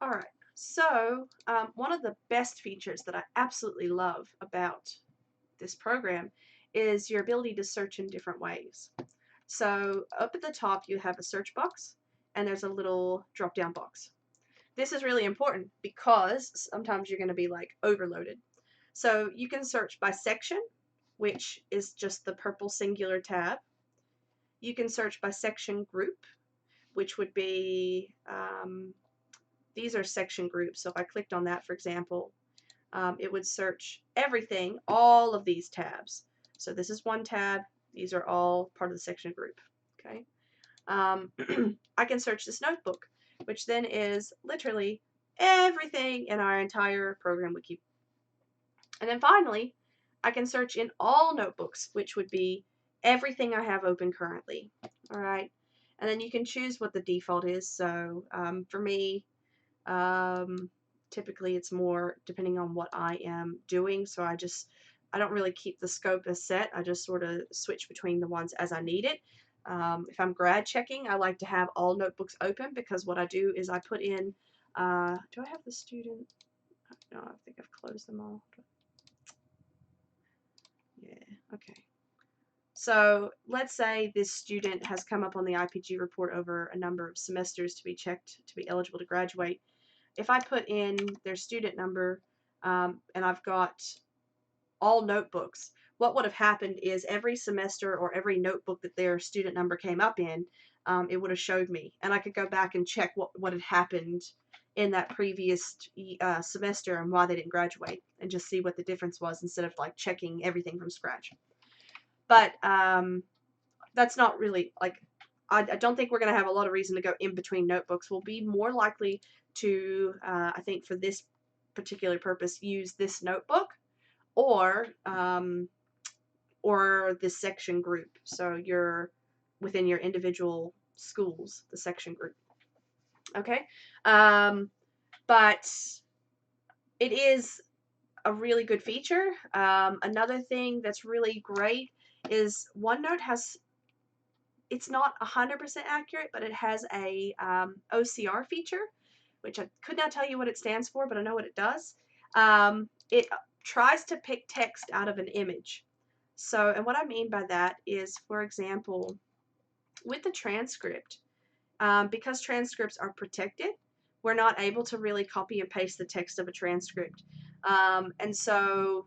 All right. So one of the best features that I absolutely love about this program is your ability to search in different ways. So up at the top, you have a search box, and there's a little drop-down box. This is really important because sometimes you're going to be like overloaded. So you can search by section, which is just the purple singular tab. You can search by section group, which would be, these are section groups. So if I clicked on that, for example, it would search everything, all of these tabs. So this is one tab. These are all part of the section group. Okay. I can search this notebook, which then is literally everything in our entire program wiki. And then finally, I can search in all notebooks, which would be everything I have open currently. All right. And then you can choose what the default is. So for me, um, typically it's more depending on what I am doing. So I don't really keep the scope as set. I just sort of switch between the ones as I need it. If I'm grad checking, I like to have all notebooks open because what I do is I put in, do I have the student? No, I think I've closed them all. Yeah, okay. So let's say this student has come up on the IPG report over a number of semesters to be checked to be eligible to graduate. If I put in their student number and I've got all notebooks, what would have happened is every semester or every notebook that their student number came up in, it would have showed me. And I could go back and check what had happened in that previous semester and why they didn't graduate and just see what the difference was instead of like checking everything from scratch. But that's not really like, I don't think we're going to have a lot of reason to go in between notebooks. We'll be more likely to, I think for this particular purpose, use this notebook or this section group. So you're within your individual schools, the section group. Okay. But it is a really good feature. Another thing that's really great is OneNote has, it's not 100% accurate, but it has a OCR feature, which I could not tell you what it stands for, but I know what it does. It tries to pick text out of an image. So, and what I mean by that is, for example, with the transcript, because transcripts are protected, we're not able to really copy and paste the text of a transcript. And so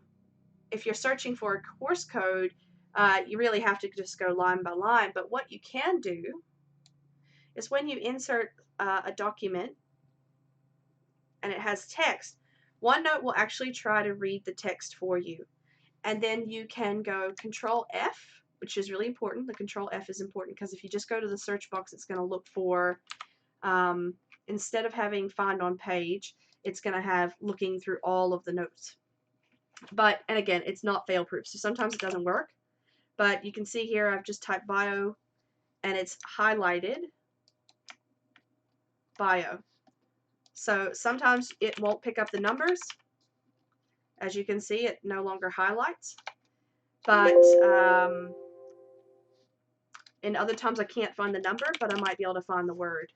if you're searching for a course code, you really have to just go line by line. But what you can do is when you insert a document and it has text, OneNote will actually try to read the text for you. And then you can go Control F, which is really important. The Control F is important because if you just go to the search box, it's going to look for, instead of having find on page, it's going to have looking through all of the notes. But, and again, it's not fail proof, so sometimes it doesn't work. But you can see here I've just typed bio and it's highlighted bio. So sometimes it won't pick up the numbers. As you can see, it no longer highlights. But in other times I can't find the number, but I might be able to find the word.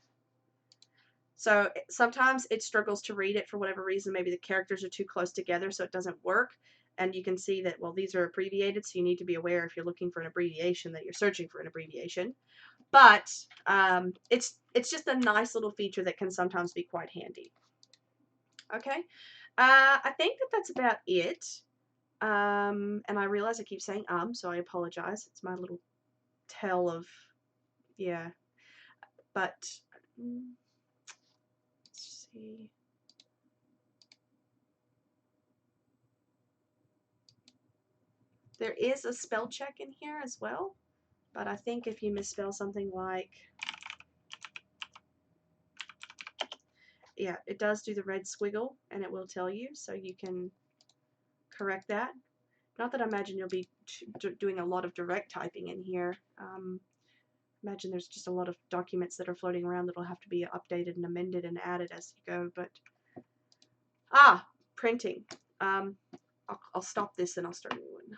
So sometimes it struggles to read it for whatever reason. Maybe the characters are too close together so it doesn't work. And you can see that, well, these are abbreviated, so you need to be aware if you're looking for an abbreviation that you're searching for an abbreviation. But it's just a nice little feature that can sometimes be quite handy. Okay, I think that's about it. And I realize I keep saying so I apologize. It's my little tell of, yeah. But let's see. There is a spell check in here as well, but I think if you misspell something like, yeah, it does do the red squiggle and it will tell you, so you can correct that. Not that I imagine you'll be doing a lot of direct typing in here. Imagine there's just a lot of documents that are floating around that'll have to be updated and amended and added as you go. But printing. I'll stop this and I'll start a new one.